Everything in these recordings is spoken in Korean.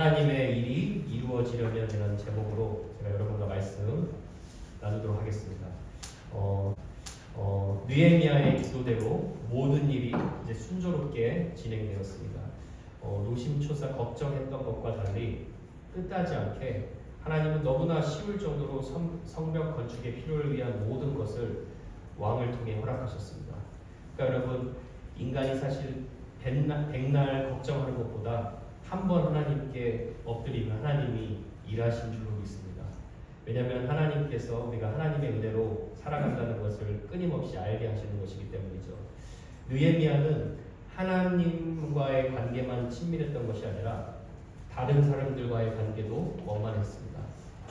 하나님의 일이 이루어지려면이라는 제목으로 제가 여러분과 말씀 나누도록 하겠습니다. 느헤미야의 기도대로 모든 일이 이제 순조롭게 진행되었습니다. 노심초사 걱정했던 것과 달리 뜻하지 않게 하나님은 너무나 쉬울 정도로 성벽 건축의 필요를 위한 모든 것을 왕을 통해 허락하셨습니다. 그러니까 여러분, 인간이 사실 백날 걱정하는 것보다 한 번 하나님께 엎드리면 하나님이 일하신 줄로 믿습니다. 왜냐하면 하나님께서 우리가 하나님의 은혜로 살아간다는 것을 끊임없이 알게 하시는 것이기 때문이죠. 느헤미야는 하나님과의 관계만 친밀했던 것이 아니라 다른 사람들과의 관계도 원만했습니다.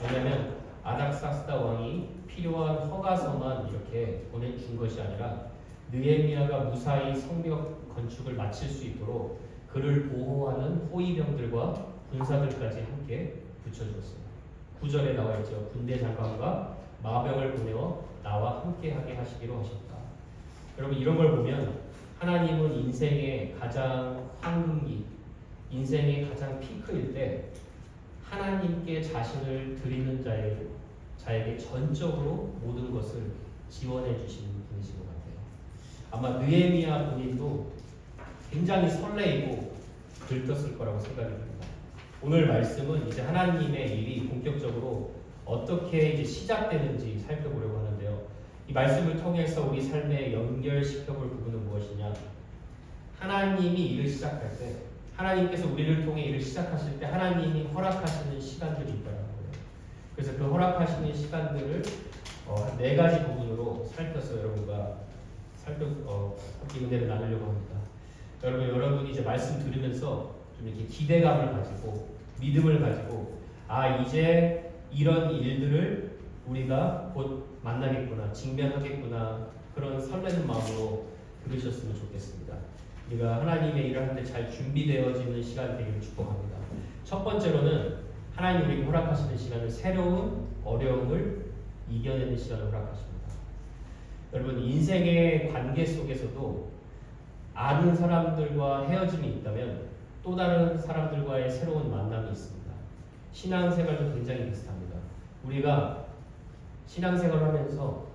왜냐하면 아닥사스다 왕이 필요한 허가서만 이렇게 보내준 것이 아니라 느헤미야가 무사히 성벽 건축을 마칠 수 있도록 그를 보호하는 호위병들과 군사들까지 함께 붙여주었습니다. 9절에 나와 있죠. 군대 장관과 마병을 보내어 나와 함께하게 하시기로 하셨다. 여러분, 이런 걸 보면 하나님은 인생의 가장 황금기, 인생의 가장 피크일 때 하나님께 자신을 드리는 자에게 전적으로 모든 것을 지원해 주시는 분이신 것 같아요. 아마 느헤미야 본인도 굉장히 설레이고 들떴을 거라고 생각이 듭니다. 오늘 말씀은 이제 하나님의 일이 본격적으로 어떻게 이제 시작되는지 살펴보려고 하는데요. 이 말씀을 통해서 우리 삶에 연결시켜볼 부분은 무엇이냐? 하나님이 일을 시작할 때, 하나님께서 우리를 통해 일을 시작하실 때 하나님이 허락하시는 시간들이 있다는 거예요. 그래서 그 허락하시는 시간들을 한 4가지 부분으로 살펴서 여러분과 함께 은혜를 나누려고 합니다. 여러분이 이제 말씀 들으면서 좀 이렇게 기대감을 가지고 믿음을 가지고 이제 이런 일들을 우리가 곧 만나겠구나, 직면하겠구나, 그런 설레는 마음으로 들으셨으면 좋겠습니다. 우리가 하나님의 일을 할 때 잘 준비되어지는 시간 되기를 축복합니다. 첫 번째로는 하나님 우리에게 허락하시는 시간은 새로운 어려움을 이겨내는 시간을 허락하십니다. 여러분, 인생의 관계 속에서도 아는 사람들과 헤어짐이 있다면 또 다른 사람들과의 새로운 만남이 있습니다. 신앙생활도 굉장히 비슷합니다. 우리가 신앙생활을 하면서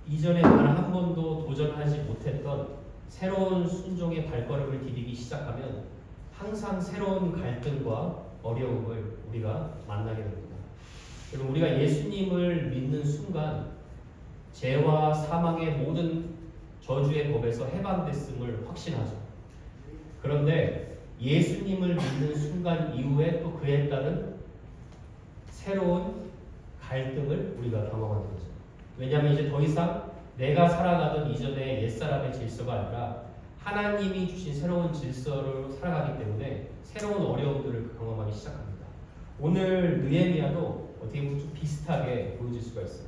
이전에 단 한 번도 도전하지 못했던 새로운 순종의 발걸음을 디디기 시작하면 항상 새로운 갈등과 어려움을 우리가 만나게 됩니다. 여러분, 우리가 예수님을 믿는 순간 죄와 사망의 모든 저주의 법에서 해방됐음을 확신하죠. 그런데 예수님을 믿는 순간 이후에 또 그에 따른 새로운 갈등을 우리가 경험하는 거죠. 왜냐하면 이제 더 이상 내가 살아가던 이전의 옛사람의 질서가 아니라 하나님이 주신 새로운 질서로 살아가기 때문에 새로운 어려움들을 경험하기 시작합니다. 오늘 느헤미야도 어떻게 보면 좀 비슷하게 보여질 수가 있어요.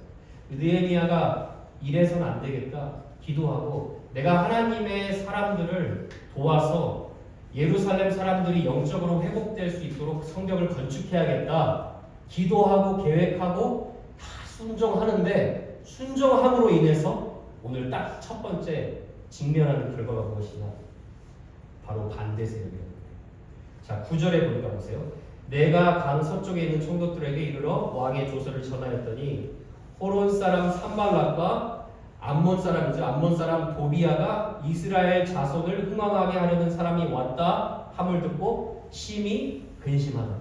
느헤미야가 이래서는 안 되겠다 기도하고 내가 하나님의 사람들을 도와서 예루살렘 사람들이 영적으로 회복될 수 있도록 성벽을 건축해야겠다 기도하고 계획하고 다 순종하는데 순종함으로 인해서 오늘 딱 첫 번째 직면하는 결과가 무엇이냐? 바로 반대 세력이에요. 자, 9절에 보니까 보세요. 내가 강 서쪽에 있는 총독들에게 이르러 왕의 조서를 전하였더니 호론 사람 산발락과 암몬 사람 도비야가 이스라엘 자손을 흥왕하게 하려는 사람이 왔다 함을 듣고 심히 근심하다.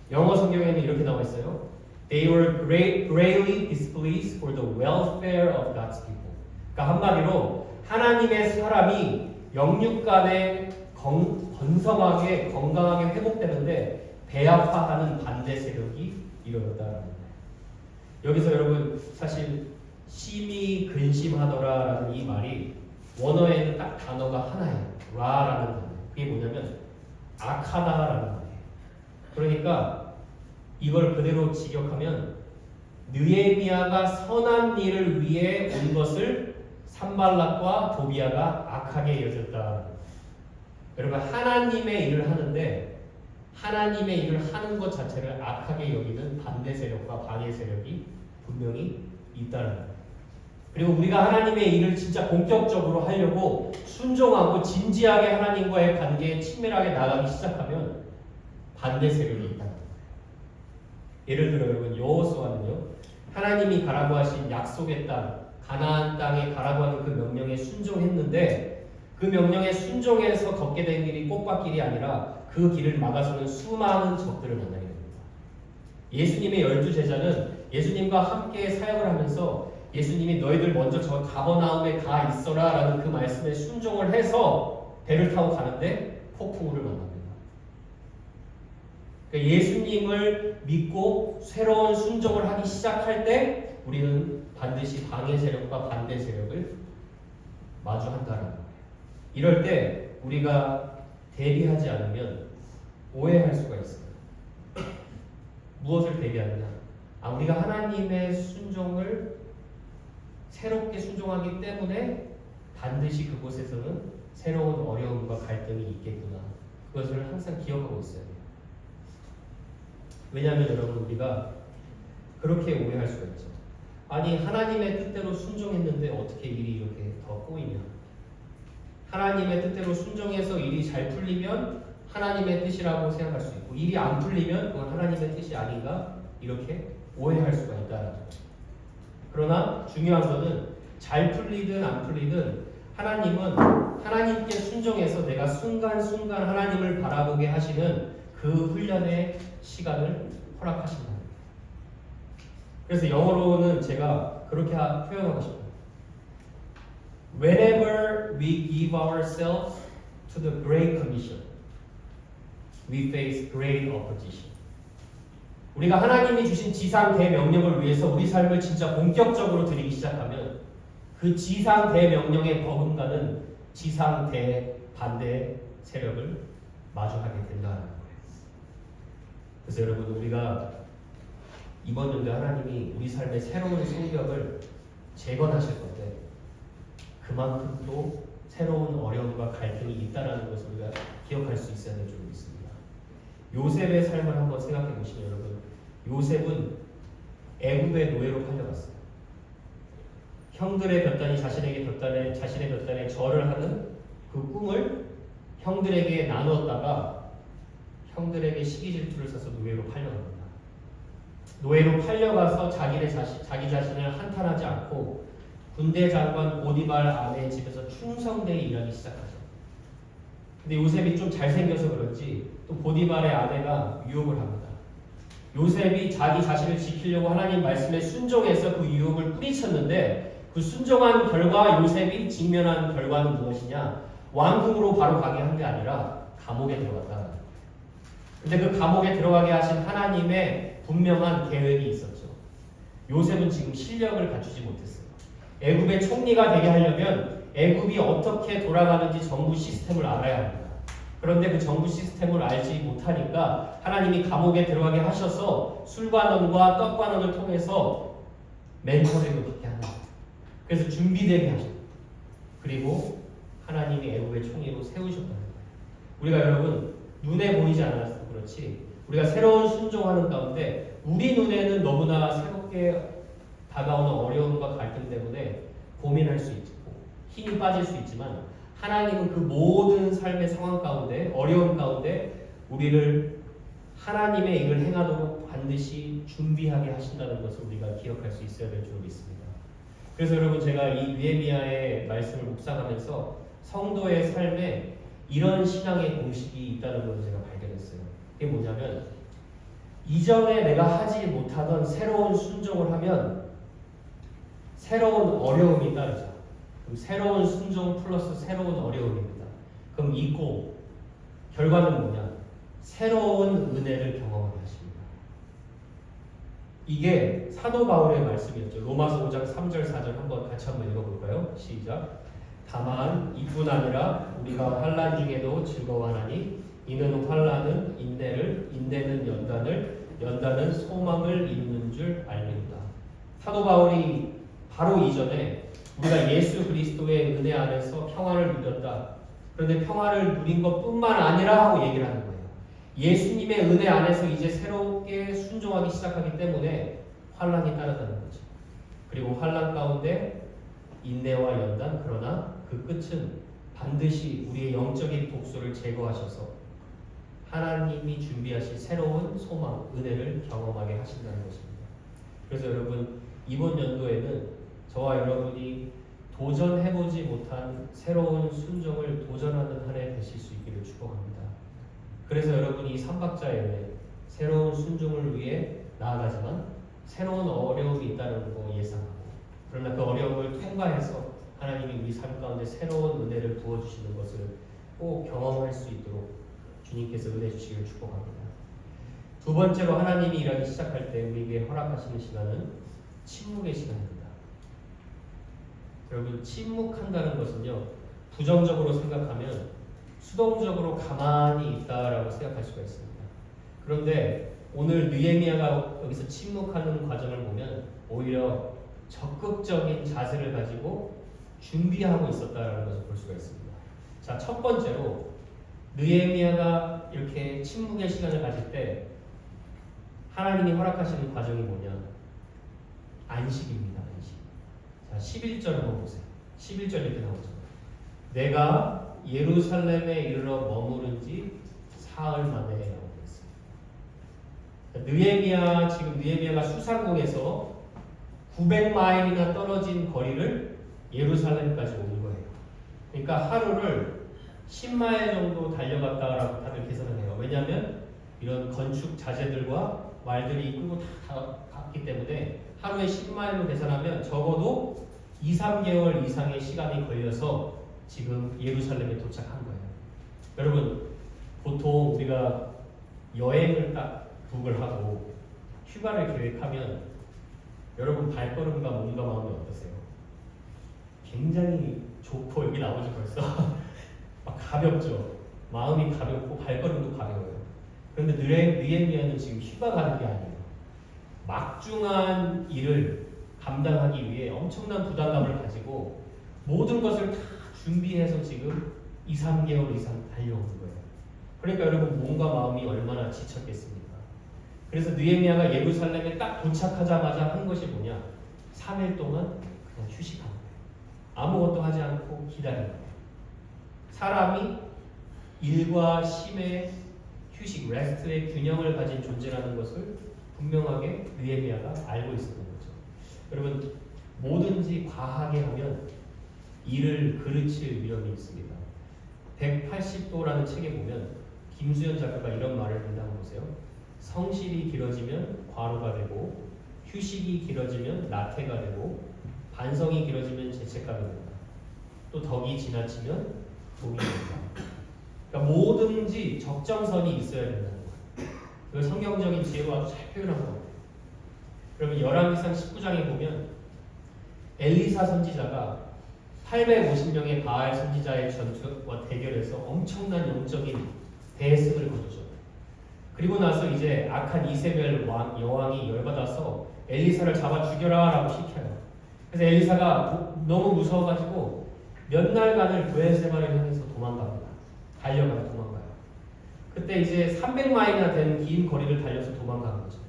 영어 성경에는 이렇게 나와 있어요. They were greatly displeased for the welfare of God's people. 그러니까 한마디로 하나님의 사람이 영육간에 건성하게 건강하게 회복되는데 배아파하는 반대 세력이 일어났다는 거예요. 여기서 여러분 사실 심히 근심하더라라는 이 말이 원어에는 딱 단어가 하나예요. 라라는 단어. 그게 뭐냐면 악하다라는 말이에요. 그러니까 이걸 그대로 직역하면 느헤미야가 선한 일을 위해 온 것을 산발락과 도비야가 악하게 여겼다. 여러분, 하나님의 일을 하는데 하나님의 일을 하는 것 자체를 악하게 여기는 반대 세력과 방해 세력이 분명히 있다는 거예요. 그리고 우리가 하나님의 일을 진짜 본격적으로 하려고 순종하고 진지하게 하나님과의 관계에 친밀하게 나가기 시작하면 반대 세력이 있다. 예를 들어 여러분 여호수아는요, 하나님이 가라고 하신 약속의 땅 가나안 땅에 가라고 하는 그 명령에 순종했는데 그 명령에 순종해서 걷게 된 길이 꽃밭길이 아니라 그 길을 막아서는 수많은 적들을 만나게 됩니다. 예수님의 12제자는 예수님과 함께 사역을 하면서 예수님이 너희들 먼저 저 가버나움에 가 있어라 라는 그 말씀에 순종을 해서 배를 타고 가는데 폭풍우를 만납니다. 그러니까 예수님을 믿고 새로운 순종을 하기 시작할 때 우리는 반드시 방해 세력과 반대 세력을 마주한다는 거예요. 이럴 때 우리가 대비하지 않으면 오해할 수가 있어요. 무엇을 대비하느냐? 우리가 하나님의 순종을 새롭게 순종하기 때문에 반드시 그곳에서는 새로운 어려움과 갈등이 있겠구나. 그것을 항상 기억하고 있어야 돼요. 왜냐하면 여러분 우리가 그렇게 오해할 수가 있죠. 아니 하나님의 뜻대로 순종했는데 어떻게 일이 이렇게 더 꼬이냐. 하나님의 뜻대로 순종해서 일이 잘 풀리면 하나님의 뜻이라고 생각할 수 있고 일이 안 풀리면 그건 하나님의 뜻이 아닌가 이렇게 오해할 수가 있다는 거죠. 그러나 중요한 것은 잘 풀리든 안 풀리든 하나님은 하나님께 순종해서 내가 순간순간 하나님을 바라보게 하시는 그 훈련의 시간을 허락하신다. 그래서 영어로는 제가 그렇게 표현하고 싶어요. Whenever we give ourselves to the Great Commission, we face great opposition. 우리가 하나님이 주신 지상 대명령을 위해서 우리 삶을 진짜 본격적으로 드리기 시작하면 그 지상 대명령에 버금가는 지상 대반대 세력을 마주하게 된다는 거예요. 그래서 여러분 우리가 이번 연도에 하나님이 우리 삶의 새로운 성벽을 재건하실 건데 그만큼 또 새로운 어려움과 갈등이 있다는 것을 우리가 기억할 수 있어야 될 줄 믿습니다. 요셉의 삶을 한번 생각해 보시면 여러분 요셉은 애굽의 노예로 팔려갔어요. 형들의 볕단이 자신의 볕단에 절을 하는 그 꿈을 형들에게 나누었다가 형들에게 시기 질투를 써서 노예로 팔려갑니다. 노예로 팔려가서 자기 자신을 한탄하지 않고 군대 장관 보디발 아내의 집에서 충성되게 일하기 시작하죠. 근데 요셉이 좀 잘생겨서 그런지 또 보디발의 아내가 유혹을 합니다. 요셉이 자기 자신을 지키려고 하나님 말씀에 순종해서 그 유혹을 뿌리쳤는데 그 순종한 결과 요셉이 직면한 결과는 무엇이냐? 왕궁으로 바로 가게 한 게 아니라 감옥에 들어갔다. 근데 그 감옥에 들어가게 하신 하나님의 분명한 계획이 있었죠. 요셉은 지금 실력을 갖추지 못했어요. 애굽의 총리가 되게 하려면 애굽이 어떻게 돌아가는지 정부 시스템을 알아야 합니다. 그런데 그 정부 시스템을 알지 못하니까 하나님이 감옥에 들어가게 하셔서 술관원과 떡관원을 통해서 멘토링을 받게 합니다. 그래서 준비되게 하셨고 그리고 하나님이 애굽의 총리로 세우셨다는 거예요. 우리가 여러분 눈에 보이지 않아서 그렇지 우리가 새로운 순종하는 가운데 우리 눈에는 너무나 새롭게 다가오는 어려움과 갈등 때문에 고민할 수 있고 힘이 빠질 수 있지만 하나님은 그 모든 삶의 상황 가운데 어려움 가운데 우리를 하나님의 일을 행하도록 반드시 준비하게 하신다는 것을 우리가 기억할 수 있어야 될 줄 믿습니다. 그래서 여러분 제가 이 느헤미야의 말씀을 묵상하면서 성도의 삶에 이런 신앙의 공식이 있다는 것을 제가 발견했어요. 그게 뭐냐면 이전에 내가 하지 못하던 새로운 순종을 하면 새로운 어려움이 따르죠. 그럼 새로운 순종 플러스 새로운 어려움입니다. 그럼 이고 결과는 뭐냐? 새로운 은혜를 경험하게 하십니다. 이게 사도 바울의 말씀이었죠. 로마서 5장 3절 4절 같이 한번 읽어볼까요? 시작. 다만 이뿐 아니라 우리가 환난 중에도 즐거워하나니 이는 환난은 인내를, 인내는 연단을, 연단은 소망을 이루는 줄 알립니다. 사도 바울이 바로 이전에 우리가 예수 그리스도의 은혜 안에서 평화를 누렸다. 그런데 평화를 누린 것뿐만 아니라 하고 얘기를 하는 거예요. 예수님의 은혜 안에서 이제 새롭게 순종하기 시작하기 때문에 환난이 따르다는 거죠. 그리고 환난 가운데 인내와 연단, 그러나 그 끝은 반드시 우리의 영적인 독소를 제거하셔서 하나님이 준비하신 새로운 소망, 은혜를 경험하게 하신다는 것입니다. 그래서 여러분 이번 연도에는 저와 여러분이 도전해보지 못한 새로운 순종을 도전하는 한 해 되실 수 있기를 축복합니다. 그래서 여러분이 3박자에 새로운 순종을 위해 나아가지만 새로운 어려움이 있다는 거 예상하고, 그러나 그 어려움을 통과해서 하나님이 우리 삶 가운데 새로운 은혜를 부어주시는 것을 꼭 경험할 수 있도록 주님께서 은혜 주시기를 축복합니다. 두 번째로 하나님이 일하기 시작할 때 우리에게 허락하시는 시간은 침묵의 시간입니다. 여러분 침묵한다는 것은요, 부정적으로 생각하면 수동적으로 가만히 있다라고 생각할 수가 있습니다. 그런데 오늘 느헤미야가 여기서 침묵하는 과정을 보면 오히려 적극적인 자세를 가지고 준비하고 있었다라는 것을 볼 수가 있습니다. 자, 첫 번째로 느헤미야가 이렇게 침묵의 시간을 가질 때 하나님이 허락하시는 과정이 뭐냐? 안식입니다. 안식. 자, 11절 한번 보세요. 11절 이렇게 나오죠. 내가 예루살렘에 이르러 머무른 지 사흘 만에 라고 했습니다. 지금 느헤미야가 수상궁에서 900마일이나 떨어진 거리를 예루살렘까지 온 거예요. 그러니까 하루를 10마일 정도 달려갔다라고 다들 계산을 해요. 왜냐하면 이런 건축 자재들과 말들이 끌고 다 갔기 때문에 하루에 10마일로 계산하면 적어도 2, 3개월 이상의 시간이 걸려서 지금 예루살렘에 도착한 거예요. 여러분 보통 우리가 여행을 딱 북을 하고 휴가를 계획하면 여러분 발걸음과 몸과 마음이 어떠세요? 굉장히 좋고, 여기 나오죠 벌써. 막 가볍죠. 마음이 가볍고 발걸음도 가벼워요. 그런데 느헤미야는 지금 휴가 가는 게 아니에요. 막중한 일을 감당하기 위해 엄청난 부담감을 가지고 모든 것을 다 준비해서 지금 2, 3개월 이상 달려오는 거예요. 그러니까 여러분 몸과 마음이 얼마나 지쳤겠습니까? 그래서 느헤미야가 예루살렘에 딱 도착하자마자 한 것이 뭐냐? 3일 동안 그냥 휴식하는 거예요. 아무것도 하지 않고 기다리는 거예요. 사람이 일과 쉼의 휴식, 레스트의 균형을 가진 존재라는 것을 분명하게 느헤미야가 알고 있었던 거죠. 여러분 뭐든지 과하게 하면 일을 그르칠 위험이 있습니다. 180도라는 책에 보면 김수현 작가가 이런 말을 한다고 보세요. 성실이 길어지면 과로가 되고, 휴식이 길어지면 나태가 되고, 반성이 길어지면 죄책감이 된다. 또 덕이 지나치면 독이 된다. 그러니까 뭐든지 적정선이 있어야 된다는 거예요. 이걸 성경적인 지혜로 아주 잘 표현한 것 같아요. 그러면 열왕기상 19장에 보면 엘리사 선지자가 850명의 바알 선지자의 전투와 대결에서 엄청난 영적인 대승을 거두죠. 그리고 나서 이제 악한 이세벨 여왕이 열받아서 엘리사를 잡아 죽여라 라고 시켜요. 그래서 엘리사가 너무 무서워가지고 몇 날간을 브엘세바를 향해서 도망갑니다. 도망가요. 그때 이제 300마일이나 되는 긴 거리를 달려서 도망가는 거죠.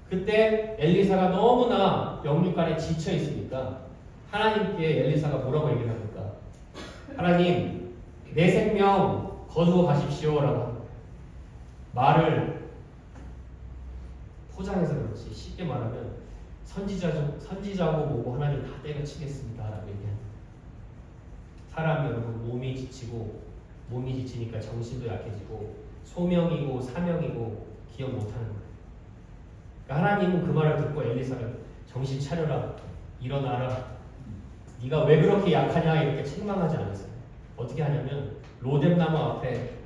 그때 엘리사가 너무나 영육간에 지쳐 있으니까 하나님께 엘리사가 뭐라고 얘기를 합니까? 하나님, 내 생명 거두어 가십시오 라고 합니다. 말을 포장해서 그렇지 쉽게 말하면 선지자고 뭐고 하나님 다 때려치겠습니다 라고 얘기합니다. 사람이 여러분 몸이 지치니까 정신도 약해지고 소명이고 사명이고 기억 못하는 거예요. 그러니까 하나님은 그 말을 듣고 엘리사를 정신 차려라, 일어나라, 네가 왜 그렇게 약하냐 이렇게 책망하지 않았어요. 어떻게 하냐면 로뎀나무 앞에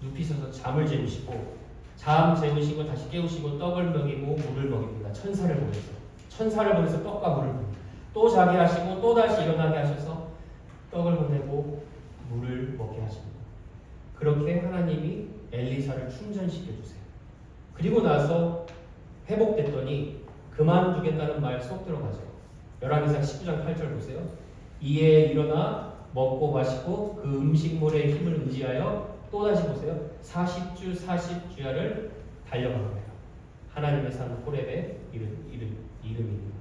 눕히셔서 잠을 재우시고, 잠 재우시고 다시 깨우시고 떡을 먹이고 물을 먹입니다. 천사를 보내서 떡과 물을 먹입니다. 또 자게 하시고 또 다시 일어나게 하셔서 떡을 보내고 물을 먹게 하십니다. 그렇게 하나님이 엘리사를 충전시켜 주세요. 그리고 나서 회복됐더니 그만두겠다는 말 쏙 들어가죠. 열왕기상 19장 8절 보세요. 이에 일어나 먹고 마시고 그 음식물의 힘을 의지하여 또다시 보세요. 40주 40주야를 달려간 거예요. 하나님의 산 호렙의 이름입니다.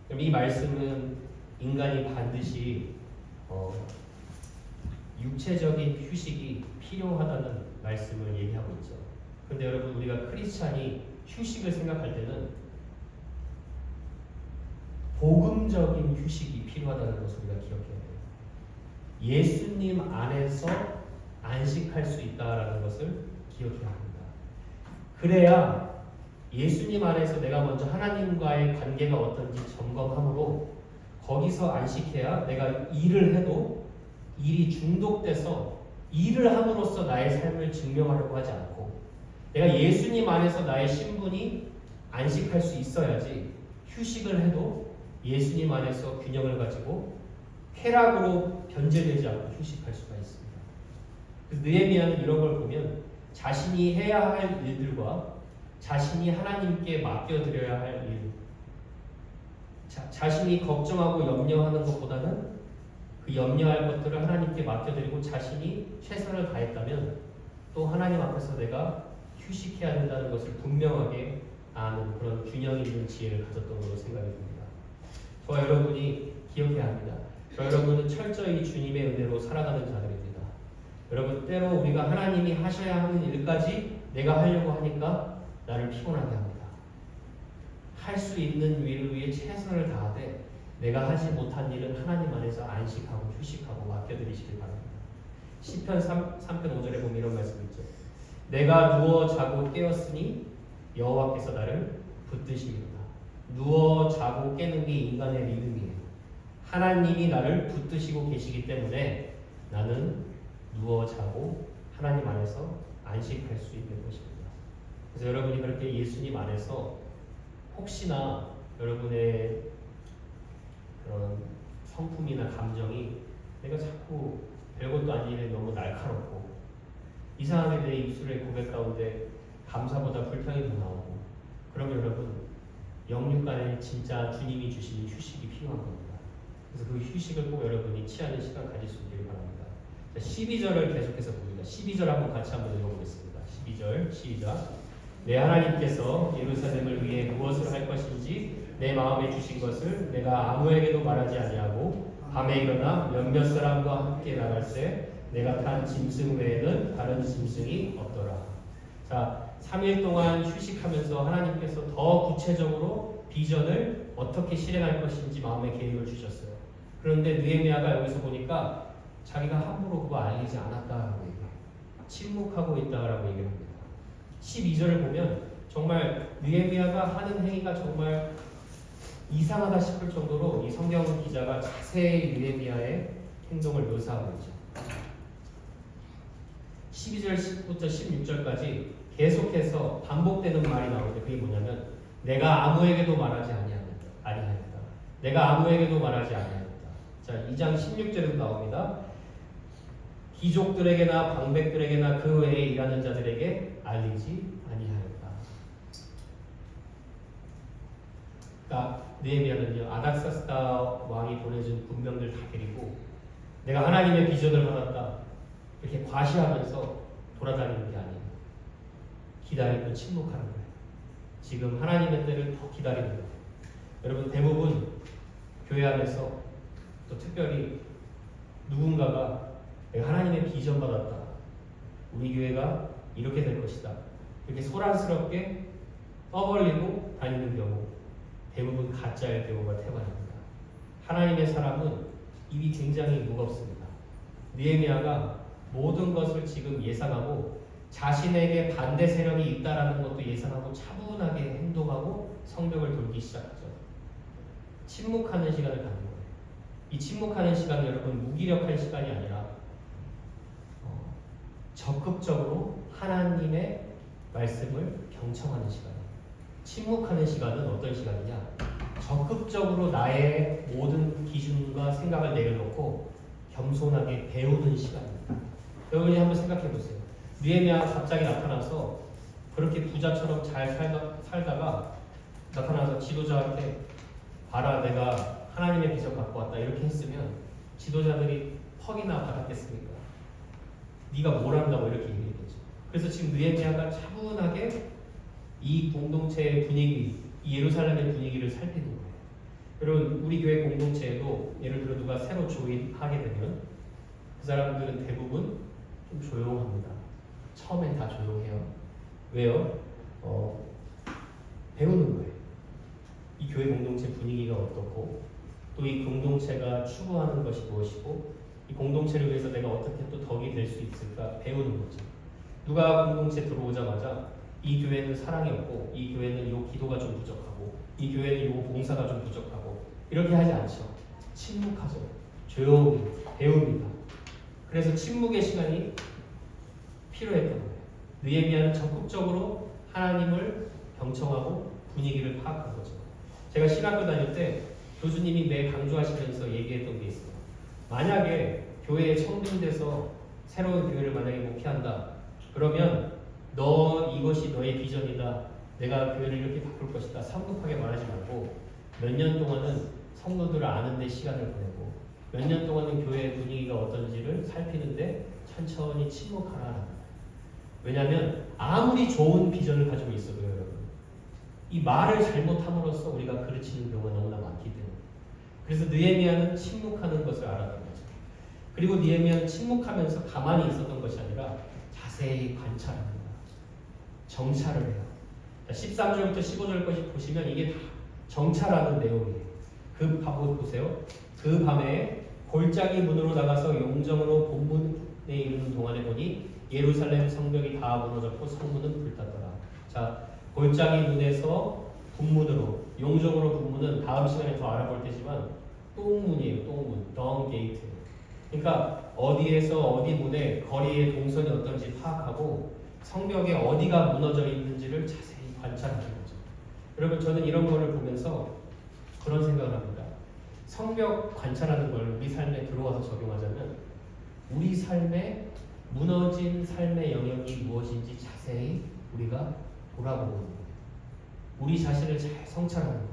그럼 이 말씀은 인간이 반드시 육체적인 휴식이 필요하다는 말씀을 얘기하고 있죠. 그런데 여러분, 우리가 크리스찬이 휴식을 생각할 때는 복음적인 휴식이 필요하다는 것을 우리가 기억해야 돼요. 예수님 안에서 안식할 수 있다라는 것을 기억해야 합니다. 그래야 예수님 안에서 내가 먼저 하나님과의 관계가 어떤지 점검함으로 거기서 안식해야 내가 일을 해도 일이 중독돼서 일을 함으로써 나의 삶을 증명하려고 하지 않고 내가 예수님 안에서 나의 신분이 안식할 수 있어야지 휴식을 해도 예수님 안에서 균형을 가지고 쾌락으로 변제되지 않고 휴식할 수가 있습니다. 그래서 느헤미야는 이런 걸 보면 자신이 해야 할 일들과 자신이 하나님께 맡겨드려야 할 일, 자신이 걱정하고 염려하는 것보다는 그 염려할 것들을 하나님께 맡겨드리고 자신이 최선을 다했다면 또 하나님 앞에서 내가 휴식해야 된다는 것을 분명하게 아는 그런 균형 있는 지혜를 가졌던 걸로 생각이 듭니다. 저와 여러분이 기억해야 합니다. 저 여러분은 철저히 주님의 은혜로 살아가는 자들입니다. 여러분, 때로 우리가 하나님이 하셔야 하는 일까지 내가 하려고 하니까 나를 피곤하게 합니다. 할 수 있는 일을 위해 최선을 다하되 내가 하지 못한 일은 하나님 안에서 안식하고 휴식하고 맡겨드리시길 바랍니다. 시편 3편 5절에 보면 이런 말씀이 있죠. 내가 누워 자고 깨었으니 여호와께서 나를 붙드십니다. 누워 자고 깨는 게 인간의 리듬이에요. 하나님이 나를 붙드시고 계시기 때문에 나는 누워 자고 하나님 안에서 안식할 수 있는 것입니다. 그래서 여러분이 그렇게 예수님 안에서 혹시나 여러분의 그런 성품이나 감정이 내가 자꾸 별것도 아닌 일에 너무 날카롭고 이상하게 내 입술의 고백 가운데 감사보다 불평이 더 나오고 그러면 여러분 영육간에 진짜 주님이 주시는 휴식이 필요한 겁니다. 그래서 그 휴식을 꼭 여러분이 취하는 시간 가질 수 있기를 바랍니다. 자, 12절을 계속해서 봅니다. 12절 한번 같이 한번 읽어보겠습니다. 12절 시작. 내 하나님께서 예루살렘을 위해 무엇을 할 것인지 내 마음에 주신 것을 내가 아무에게도 말하지 아니하고 밤에 일어나 몇몇 사람과 함께 나갈 때 내가 탄 짐승 외에는 다른 짐승이 없더라. 자, 3일 동안 휴식하면서 하나님께서 더 구체적으로 비전을 어떻게 실행할 것인지 마음의 계획을 주셨어요. 그런데 느헤미야가 여기서 보니까 자기가 함부로 그거 알리지 않았다라고 얘기해요. 침묵하고 있다라고 얘기합니다. 12절을 보면 정말 느헤미야가 하는 행위가 정말 이상하다 싶을 정도로 이 성경 기자가 자세히 느헤미야의 행동을 묘사하고 있죠. 12절부터 16절까지 계속해서 반복되는 말이 나오는데 그게 뭐냐면 내가 아무에게도 말하지 아니하였다. 내가 아무에게도 말하지 아니하였다. 자, 2장 16절에도 나옵니다. 귀족들에게나 방백들에게나 그 외에 일하는 자들에게 알리지 아니하였다. 그러니까 느헤미야는요, 아닥사스다 왕이 보내준 군병들 다 데리고 내가 하나님의 비전을 받았다 이렇게 과시하면서 돌아다니는 게 아니에요. 기다리고 침묵하는 거예요. 지금 하나님의 때를 더 기다리는 거예요. 여러분, 대부분 교회 안에서 또 특별히 누군가가 내가 하나님의 비전 받았다. 우리 교회가 이렇게 될 것이다. 이렇게 소란스럽게 떠벌리고 다니는 경우 대부분 가짜의 경우가 태반입니다. 하나님의 사람은 입이 굉장히 무겁습니다. 느헤미야가 모든 것을 지금 예상하고 자신에게 반대 세력이 있다라는 것도 예상하고 차분하게 행동하고 성벽을 돌기 시작하죠. 침묵하는 시간을 갖는 거예요. 이 침묵하는 시간은 여러분 무기력한 시간이 아니라 적극적으로 하나님의 말씀을 경청하는 시간이에요. 침묵하는 시간은 어떤 시간이냐? 적극적으로 나의 모든 기준과 생각을 내려놓고 겸손하게 배우는 시간입니다. 여러분이 한번 생각해 보세요. 느헤미야가 갑자기 나타나서 그렇게 부자처럼 잘 살다가 나타나서 지도자한테 봐라, 내가 하나님의 비전 갖고 왔다 이렇게 했으면 지도자들이 퍽이나 받았겠습니까? 네가 뭘 한다고 이렇게 얘기했겠죠. 그래서 지금 느헤미야가 차분하게 이 공동체의 분위기, 이 예루살렘의 분위기를 살피는 거예요. 여러분, 우리 교회 공동체에도 예를 들어 누가 새로 조인하게 되면 그 사람들은 대부분 좀 조용합니다. 처음엔 다 조용해요. 왜요? 배우는 거예요. 이 교회 공동체 분위기가 어떻고 또 이 공동체가 추구하는 것이 무엇이고 이 공동체를 위해서 내가 어떻게 또 덕이 될 수 있을까 배우는 거죠. 누가 공동체 들어오자마자 이 교회는 사랑이 없고 이 교회는 요 기도가 좀 부족하고 이 교회는 요 봉사가 좀 부족하고 이렇게 하지 않죠. 침묵하죠. 조용히 배웁니다. 그래서 침묵의 시간이 필요했던 거예요. 느헤미야는 적극적으로 하나님을 경청하고 분위기를 파악한 거죠. 제가 신학교 다닐 때 교수님이 매 강조하시면서 얘기했던 게 있어요. 만약에 교회에 청빙돼서 새로운 교회를 만약에 목회한다. 그러면 너 이것이 너의 비전이다. 내가 교회를 이렇게 바꿀 것이다. 성급하게 말하지 말고 몇 년 동안은 성도들을 아는 데 시간을 보내고 몇 년 동안은 교회의 분위기가 어떤지를 살피는데 천천히 침묵하라. 왜냐하면 아무리 좋은 비전을 가지고 있어도요, 여러분. 이 말을 잘못함으로써 우리가 그르치는 경우가 너무나 많기 때문에. 그래서 느헤미야는 침묵하는 것을 알았던 거죠. 그리고 느헤미야는 침묵하면서 가만히 있었던 것이 아니라 자세히 관찰합니다. 정찰을 해요. 13절부터 15절까지 보시면 이게 다 정찰하는 내용이에요. 그 밤 보세요. 그 밤에 골짜기 문으로 나가서 용정으로 본문에 이르는 동안에 보니 예루살렘 성벽이 다 무너졌고 성문은 불탔더라. 자, 골짜기 문에서 북문으로, 용정으로 북문은 다음 시간에 더 알아볼 테지만 똥문이에요. 똥문, 덩 게이트. 그러니까 어디에서 어디 문에 거리의 동선이 어떤지 파악하고 성벽에 어디가 무너져 있는지를 자세히 관찰하는 거죠. 여러분, 저는 이런 거를 보면서 그런 생각을 합니다. 성벽 관찰하는 걸 우리 삶에 들어와서 적용하자면 우리 삶에 무너진 삶의 영역이 무엇인지 자세히 우리가 돌아보는 거예요. 우리 자신을 잘 성찰하는 거예요.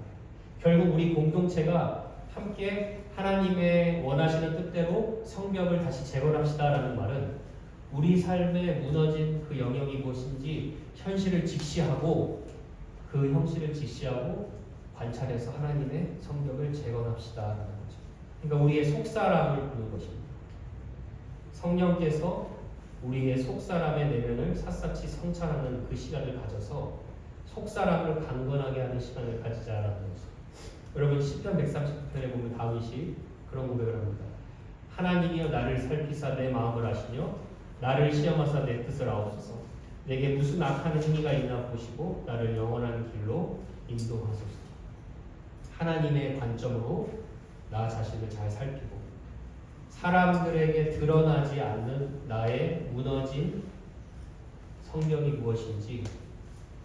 결국 우리 공동체가 함께 하나님의 원하시는 뜻대로 성벽을 다시 재건합시다라는 말은 우리 삶에 무너진 그 영역이 무엇인지 현실을 직시하고 그 현실을 직시하고 관찰해서 하나님의 성벽을 재건합시다라는 거죠. 그러니까 우리의 속사람을 보는 것입니다. 성령께서 우리의 속사람의 내면을 샅샅이 성찰하는 그 시간을 가져서 속사람을 강건하게 하는 시간을 가지자라는 거죠. 여러분 시편 139편에 보면 다윗이 그런 고백을 합니다. 하나님이여 나를 살피사 내 마음을 아시며 나를 시험하사 내 뜻을 아옵소서. 내게 무슨 악한 행위가 있나 보시고 나를 영원한 길로 인도하소서. 하나님의 관점으로 나 자신을 잘 살피고 사람들에게 드러나지 않는 나의 무너진 성벽이 무엇인지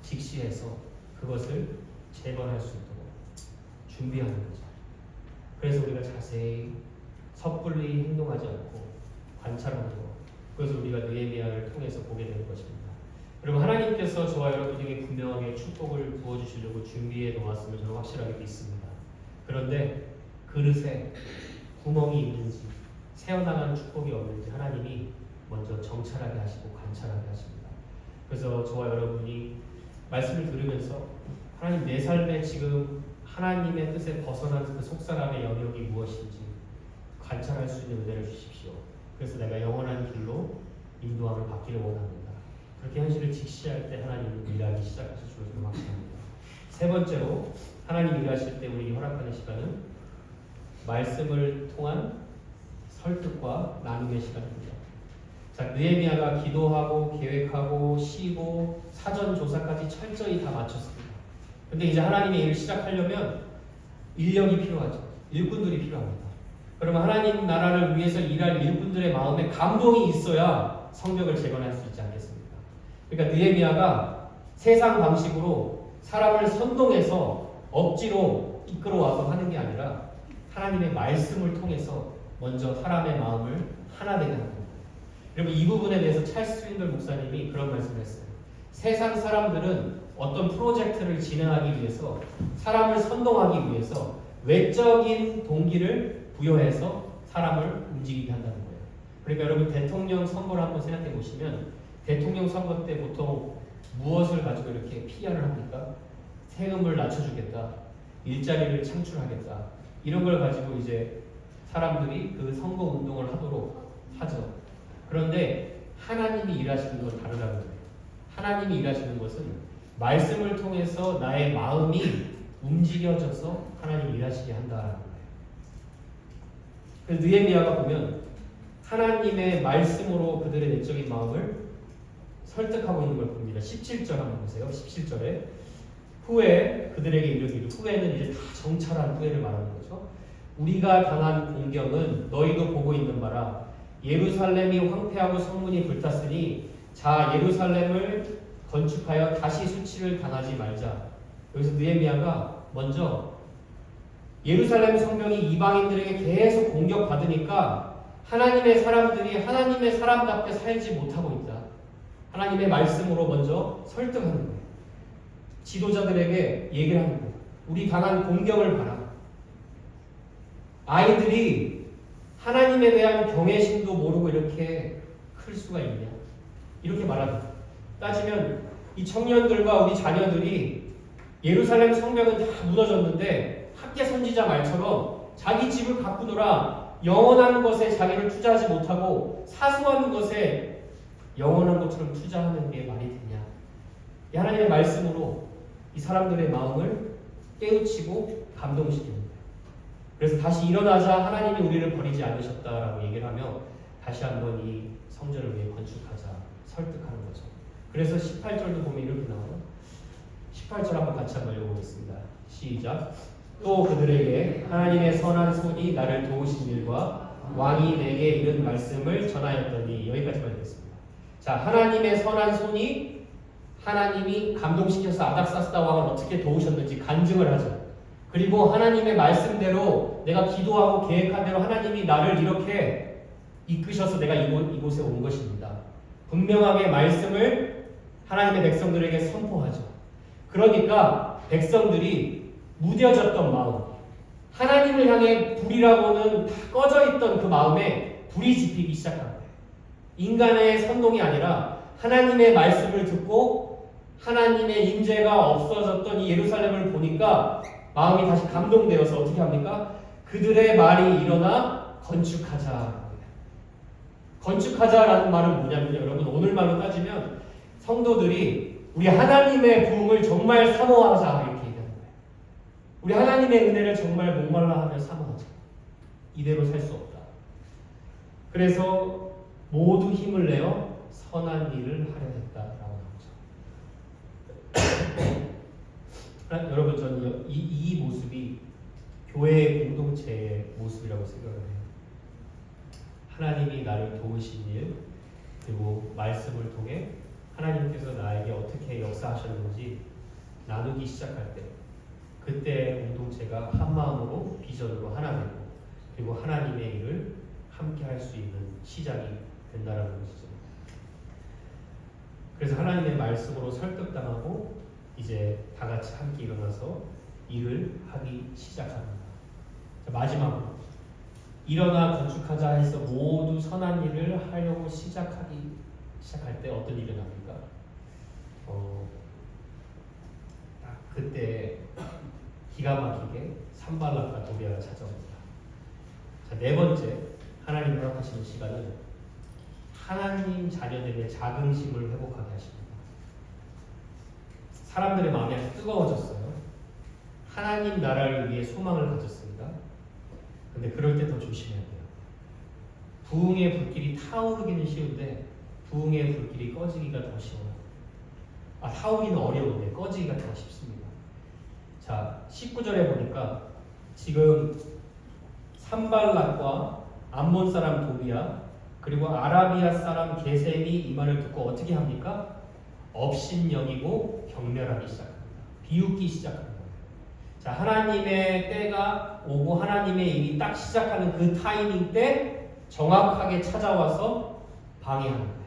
직시해서 그것을 재건할 수 있도록 준비하는 거죠. 그래서 우리가 자세히 섣불리 행동하지 않고 관찰하는 것, 그것을 우리가 느헤미야를 통해서 보게 되는 것입니다. 여러분, 하나님께서 저와 여러분에게 분명하게 축복을 부어주시려고 준비해 놓았음을 저는 확실하게 믿습니다. 그런데 그릇에 구멍이 있는지 새어나간 축복이 없는지 하나님이 먼저 정찰하게 하시고 관찰하게 하십니다. 그래서 저와 여러분이 말씀을 들으면서 하나님 내 삶에 지금 하나님의 뜻에 벗어난 그 속사람의 영역이 무엇인지 관찰할 수 있는 은혜를 주십시오. 그래서 내가 영원한 길로 인도함을 받기를 원합니다. 그렇게 현실을 직시할 때 하나님은 일하기 시작하실 줄을 저는 확신합니다. 세 번째로 하나님 일하실 때 우리에게 허락하는 시간은 말씀을 통한 설득과 나눔의 시간입니다. 자, 느헤미야가 기도하고 계획하고 쉬고 사전 조사까지 철저히 다 마쳤습니다. 근데 이제 하나님의 일을 시작하려면 인력이 필요하죠. 일꾼들이 필요합니다. 그러면 하나님 나라를 위해서 일할 일꾼들의 마음에 감동이 있어야 성벽을 재건할 수 있지 않겠습니까? 그러니까 느헤미야가 세상 방식으로 사람을 선동해서 억지로 이끌어와서 하는 게 아니라 하나님의 말씀을 통해서 먼저 사람의 마음을 하나 되게 하는 겁니다. 여러분, 이 부분에 대해서 찰스 스윈들 목사님이 그런 말씀을 했어요. 세상 사람들은 어떤 프로젝트를 진행하기 위해서 사람을 선동하기 위해서 외적인 동기를 부여해서 사람을 움직이게 한다는 거예요. 그러니까 여러분, 대통령 선거를 한번 생각해 보시면 대통령 선거 때 보통 무엇을 가지고 이렇게 PR을 합니까? 세금을 낮춰주겠다, 일자리를 창출하겠다, 이런 걸 가지고 이제 사람들이 그 선거 운동을 하도록 하죠. 그런데 하나님이 일하시는 건 다르다는 거예요. 하나님이 일하시는 것은 말씀을 통해서 나의 마음이 움직여져서 하나님이 일하시게 한다는 거예요. 그래서 느헤미야가 보면 하나님의 말씀으로 그들의 내적인 마음을 설득하고 있는 걸 봅니다. 17절 한번 보세요. 17절에 후에 그들에게 이르기를, 후에는 이제 다 정찰한 후에를 말하는 거죠. 우리가 당한 공경은 너희도 보고 있는 바라. 예루살렘이 황폐하고 성문이 불탔으니 자 예루살렘을 건축하여 다시 수치를 당하지 말자. 여기서 느헤미야가 먼저 예루살렘 성벽이 이방인들에게 계속 공격받으니까 하나님의 사람들이 하나님의 사람답게 살지 못하고 있다. 하나님의 말씀으로 먼저 설득하는 거예요. 지도자들에게 얘기를 하는 거예요. 우리 당한 공경을 봐라. 아이들이 하나님에 대한 경외심도 모르고 이렇게 클 수가 있냐? 이렇게 말합니다. 따지면 이 청년들과 우리 자녀들이 예루살렘 성벽은 다 무너졌는데 학계 선지자 말처럼 자기 집을 가꾸느라 영원한 것에 자기를 투자하지 못하고 사소한 것에 영원한 것처럼 투자하는 게 말이 되냐? 이 하나님의 말씀으로 이 사람들의 마음을 깨우치고 감동시키는 거예요. 그래서 다시 일어나자 하나님이 우리를 버리지 않으셨다라고 얘기를 하며 다시 한번 이 성전을 위해 건축하자 설득하는 거죠. 그래서 18절도 보면 이렇게 나와요. 18절 한번 같이 한번 읽어보겠습니다. 시작. 또 그들에게 하나님의 선한 손이 나를 도우신 일과 왕이 내게 이른 말씀을 전하였더니, 여기까지만 읽겠습니다. 자, 하나님의 선한 손이 하나님이 감동시켜서 아닥사스다 왕을 어떻게 도우셨는지 간증을 하죠. 그리고 하나님의 말씀대로 내가 기도하고 계획한 대로 하나님이 나를 이렇게 이끄셔서 내가 이곳에 온 것입니다. 분명하게 말씀을 하나님의 백성들에게 선포하죠. 그러니까 백성들이 무뎌졌던 마음, 하나님을 향해 불이라고는 다 꺼져 있던 그 마음에 불이 지피기 시작한 거예요. 인간의 선동이 아니라 하나님의 말씀을 듣고 하나님의 임재가 없어졌던 이 예루살렘을 보니까 마음이 다시 감동되어서 어떻게 합니까? 그들의 말이 일어나 건축하자. 건축하자라는 말은 뭐냐면요, 여러분, 오늘말로 따지면 성도들이 우리 하나님의 부흥을 정말 사모하자 이렇게 얘기하는 거예요. 우리 하나님의 은혜를 정말 목말라 하며 사모하자. 이대로 살 수 없다. 그래서 모두 힘을 내어 선한 일을 하려 했다라고 나오죠. 여러분, 저는 이 모습이 교회의 공동체의 모습이라고 생각을 해요. 하나님이 나를 도우신 일, 그리고 말씀을 통해 하나님께서 나에게 어떻게 역사하셨는지 나누기 시작할 때, 그때 공동체가 한 마음으로 비전으로 하나 되고, 그리고 하나님의 일을 함께 할 수 있는 시작이 된다는 것이죠. 그래서 하나님의 말씀으로 설득당하고 이제 다 같이 함께 일어나서 일을 하기 시작합니다. 자, 마지막으로 일어나 건축하자 해서 모두 선한 일을 하려고 시작할 때 어떤 일이 납니까? 그때 기가 막히게 산발락과 도비아가 찾아옵니다. 자, 네 번째 하나님 허락하시는 시간은 하나님 자녀들의 자긍심을 회복하게 하십니다. 사람들의 마음이 아주 뜨거워졌어요. 하나님 나라를 위해 소망을 가졌습니다. 근데 그럴 때 더 조심해야 돼요. 부흥의 불길이 타오르기는 쉬운데 부흥의 불길이 꺼지기가 더 쉬워요. 타오르기는 어려운데 꺼지기가 더 쉽습니다. 자, 19절에 보니까 지금 산발락과 암몬 사람 도비야, 그리고 아라비아 사람 게셈이 이 말을 듣고 어떻게 합니까? 업신여기고 경멸하기 시작합니다. 비웃기 시작합니다. 자, 하나님의 때가 오고 하나님의 일이 딱 시작하는 그 타이밍 때 정확하게 찾아와서 방해하는 거예요.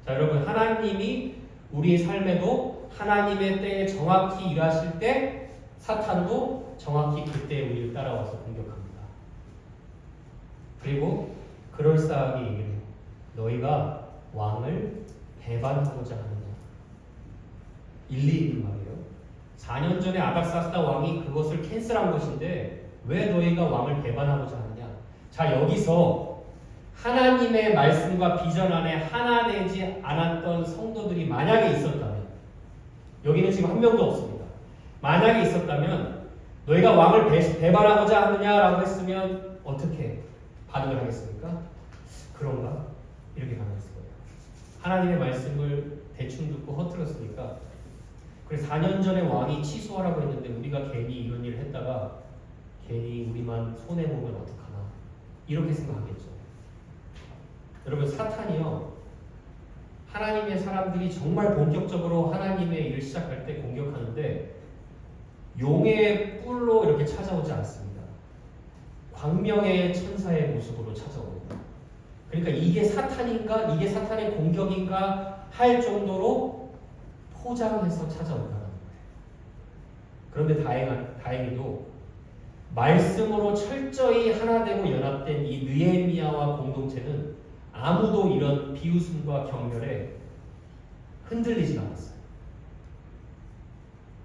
자, 여러분, 하나님이 우리의 삶에도 하나님의 때에 정확히 일하실 때 사탄도 정확히 그때 우리를 따라와서 공격합니다. 그리고 그럴싸하게 얘기해요. 너희가 왕을 배반하고자 하느냐. 일리 있는 말이에요. 4년 전에 아닥사스다 왕이 그것을 캔슬한 것인데 왜 너희가 왕을 배반하고자 하느냐. 자, 여기서 하나님의 말씀과 비전 안에 하나 되지 않았던 성도들이 만약에 있었다면, 여기는 지금 한 명도 없습니다. 만약에 있었다면 너희가 왕을 배반하고자 하느냐라고 했으면 어떻게 반응을 하겠습니까? 그런가? 이렇게 반응했을 거예요. 하나님의 말씀을 대충 듣고 허투렸으니까, 그래서 4년 전에 왕이 취소하라고 했는데 우리가 괜히 이런 일을 했다가 괜히 우리만 손해보면 어떡하나, 이렇게 생각하겠죠. 여러분, 사탄이요, 하나님의 사람들이 정말 본격적으로 하나님의 일을 시작할 때 공격하는데 용의 뿔로 이렇게 찾아오지 않습니다. 광명의 천사의 모습으로 찾아옵니다. 그러니까 이게 사탄인가, 이게 사탄의 공격인가 할 정도로 포장해서 찾아온다는 거예요. 그런데 다행히도 말씀으로 철저히 하나 되고 연합된 이 느헤미야와 공동체는 아무도 이런 비웃음과 경멸에 흔들리지 않았어요.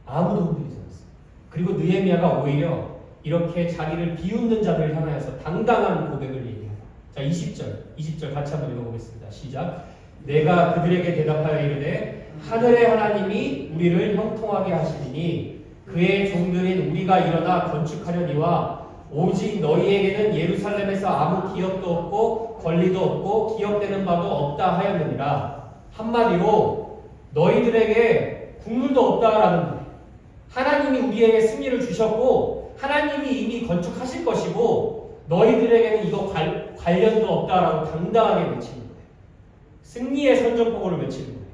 아무도 흔들리지 않았어요. 그리고 느헤미야가 오히려 이렇게 자기를 비웃는 자들을 향하여서 당당한 고백을 얘기해요. 자, 20절 같이 한번 읽어보겠습니다. 시작. 내가 그들에게 대답하여 이르되 하늘의 하나님이 우리를 형통하게 하시리니 그의 종들인 우리가 일어나 건축하려니와 오직 너희에게는 예루살렘에서 아무 기업도 없고 권리도 없고 기업되는 바도 없다 하였느니라. 한마디로 너희들에게 국물도 없다라는 거예요. 하나님이 우리에게 승리를 주셨고 하나님이 이미 건축하실 것이고 너희들에게는 이거 관련도 없다라고 당당하게 외치는 거예요. 승리의 선전포고를 외치는 거예요.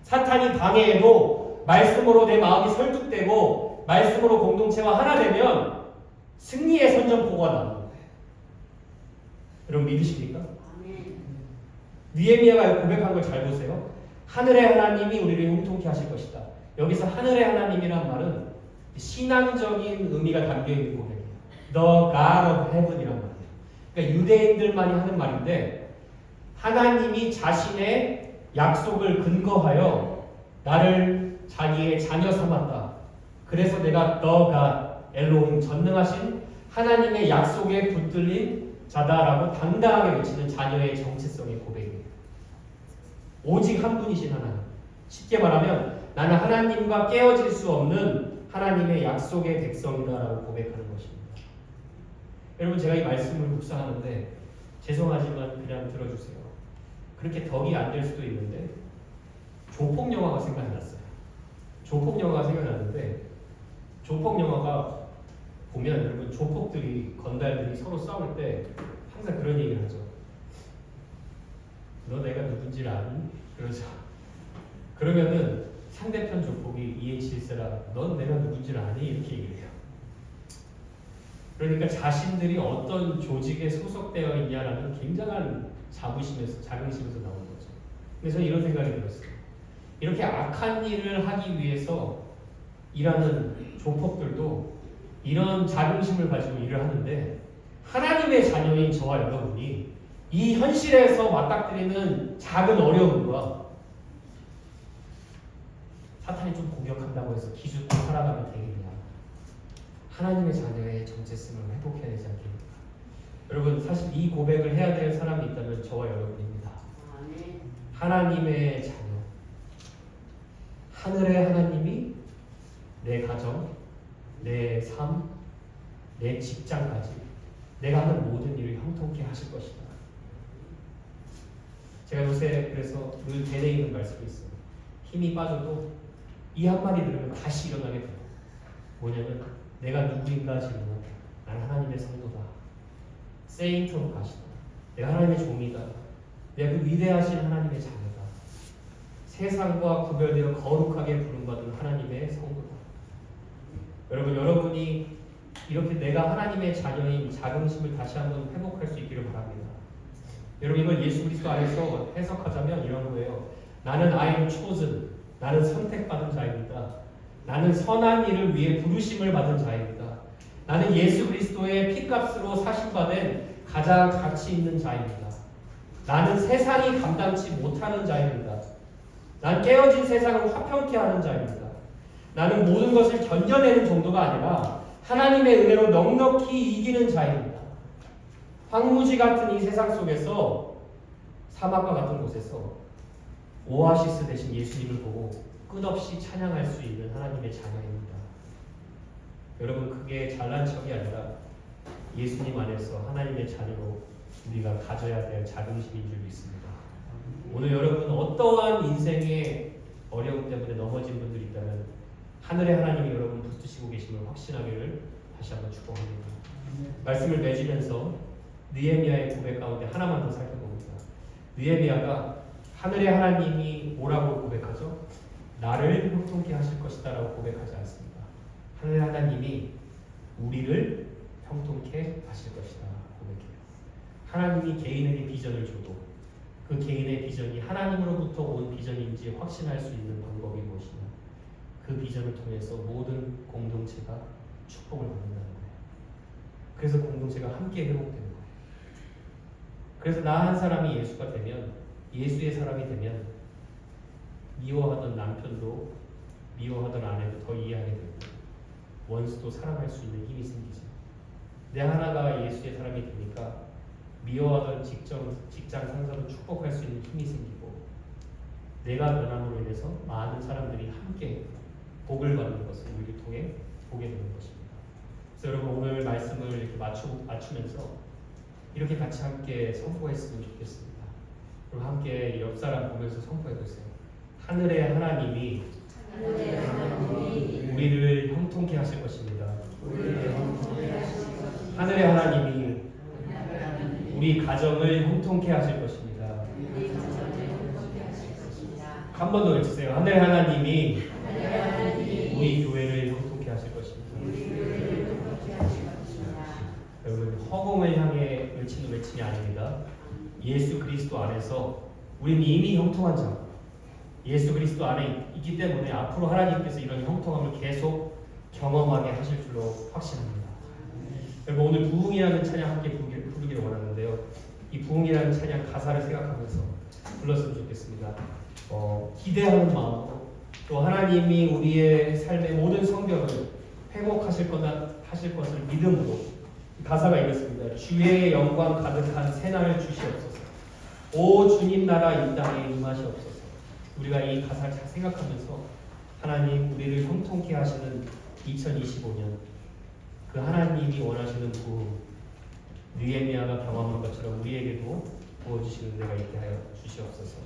사탄이 방해해도 말씀으로 내 마음이 설득되고 말씀으로 공동체와 하나 되면 승리의 선전포고가 나오는 거예요. 여러분 믿으십니까? 느헤미야가 고백한 걸 잘 보세요. 하늘의 하나님이 우리를 형통케 하실 것이다. 여기서 하늘의 하나님이란 말은 신앙적인 의미가 담겨있는 고백이에요. The God of Heaven이란 말이에요. 그러니까 유대인들만이 하는 말인데 하나님이 자신의 약속을 근거하여 나를 자기의 자녀 삼았다. 그래서 내가 The God, 엘로힘, 전능하신 하나님의 약속에 붙들린 자다라고 당당하게 외치는 자녀의 정체성의 고백이에요. 오직 한 분이신 하나님. 쉽게 말하면 나는 하나님과 깨어질 수 없는 하나님의 약속의 백성이다라고 고백하는 것입니다. 여러분 제가 이 말씀을 묵상하는데 죄송하지만 그냥 들어주세요. 그렇게 덕이 안 될 수도 있는데 조폭 영화가 생각났어요. 조폭 영화가 생각났는데 조폭 영화가 보면 여러분 조폭들이 건달들이 서로 싸울 때 항상 그런 얘기를 하죠. 너 내가 누군지를 아니? 그러죠. 그러면은 상대편 조폭이 EH1세라 넌 내가 누군지를 아니? 이렇게 얘기를 해요. 그러니까 자신들이 어떤 조직에 소속되어 있냐라는 굉장한 자긍심에서 나오는 거죠. 근데 저는 이런 생각이 들었어요. 이렇게 악한 일을 하기 위해서 일하는 조폭들도 이런 자긍심을 가지고 일을 하는데 하나님의 자녀인 저와 여러분이 이 현실에서 맞닥뜨리는 작은 어려움과 사탄이 좀 공격한다고 해서 기죽고 살아가면 되겠냐. 하나님의 자녀의 정체성을 회복해야 되지 않겠습니까? 여러분 사실 이 고백을 해야 될 사람이 있다면 저와 여러분입니다. 하나님의 자녀. 하늘의 하나님이 내 가정, 내 삶, 내 직장까지 내가 하는 모든 일을 형통케 하실 것이다. 제가 요새 그래서 늘 되뇌이는 말씀이 있어요. 힘이 빠져도 이 한마디 들으면 다시 일어나게 돼요. 뭐냐면 내가 누구인가 질문하면 나는 하나님의 성도다. 세인트로 가시다. 내가 하나님의 종이다. 내가 그 위대하신 하나님의 자녀다. 세상과 구별되어 거룩하게 부름받은 하나님의 성도다. 여러분, 여러분이 이렇게 내가 하나님의 자녀인 자긍심을 다시 한번 회복할 수 있기를 바랍니다. 여러분 이걸 예수 그리스도 안에서 해석하자면 이런 거예요. 나는 I am chosen. 나는 선택받은 자입니다. 나는 선한 일을 위해 부르심을 받은 자입니다. 나는 예수 그리스도의 피값으로 사신받은 가장 가치 있는 자입니다. 나는 세상이 감당치 못하는 자입니다. 난 깨어진 세상을 화평케 하는 자입니다. 나는 모든 것을 견뎌내는 정도가 아니라 하나님의 은혜로 넉넉히 이기는 자입니다. 황무지 같은 이 세상 속에서 사막과 같은 곳에서 오아시스 대신 예수님을 보고 끝없이 찬양할 수 있는 하나님의 자녀입니다. 여러분, 그게 잘난 척이 아니라 예수님 안에서 하나님의 자녀로 우리가 가져야 될 자긍심인 줄 믿습니다. 오늘 여러분 어떠한 인생의 어려움 때문에 넘어진 분들이 있다면 하늘의 하나님이 여러분 붙드시고 계심을 확신하기를 다시 한번 축복합니다. 말씀을 맺으면서 느헤미야의 고백 가운데 하나만 더 살펴봅니다. 느헤미야가 하늘의 하나님이 뭐라고 고백하죠? 나를 형통케 하실 것이다 라고 고백하지 않습니다. 하늘의 하나님이 우리를 형통케 하실 것이다 고백해요. 하나님이 개인에게 비전을 줘도 그 개인의 비전이 하나님으로부터 온 비전인지 확신할 수 있는 방법이 무엇이냐, 그 비전을 통해서 모든 공동체가 축복을 받는다는 거예요. 그래서 공동체가 함께 회복되는 거예요. 그래서 나 한 사람이 예수가 되면, 예수의 사람이 되면 미워하던 남편도 미워하던 아내도 더 이해하게 되고 원수도 사랑할 수 있는 힘이 생기죠. 내 하나가 예수의 사람이 되니까 미워하던 직장 상사도 축복할 수 있는 힘이 생기고 내가 변함으로 인해서 많은 사람들이 함께 복을 받는 것을 우리를 통해 보게 되는 것입니다. 그래서 여러분 오늘 말씀을 이렇게 맞추면서 이렇게 같이 함께 선포했으면 좋겠습니다. 그럼 함께 옆 사람 보면서 선포해 보세요. 하늘의 하나님이 우리를 형통케 하실 것입니다. 하늘의 하나님이 우리 가정을 형통케 하실 것입니다. 한 번 더 외치세요. 하늘의 하나님이 우리 교회를 형통케 하실 것입니다. 여러분 허공을 향해 외치는 외침이 아닙니다. 예수 그리스도 안에서 우리는 이미 형통한 자, 예수 그리스도 안에 있기 때문에 앞으로 하나님께서 이런 형통함을 계속 경험하게 하실 줄로 확신합니다. 여러분 오늘 부흥이라는 찬양 함께 부르기를 원하는데요. 이 부흥이라는 찬양 가사를 생각하면서 불렀으면 좋겠습니다. 기대하는 마음으로 또 하나님이 우리의 삶의 모든 성벽을 회복하실 것을 믿음으로 가사가 이렇습니다. 주의 영광 가득한 새날을 주시옵소서. 오 주님 나라 이 땅에 임하시옵소서. 우리가 이 가사를 잘 생각하면서 하나님 우리를 형통케 하시는 2025년 그 하나님이 원하시는 부흥 느헤미야가 경험한 것처럼 우리에게도 부어주시는 데가 있게 하여 주시옵소서.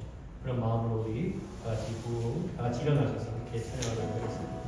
그런 마음으로 우리 다 같이 일어나셔서 함께 찬양하도록 하겠습니다.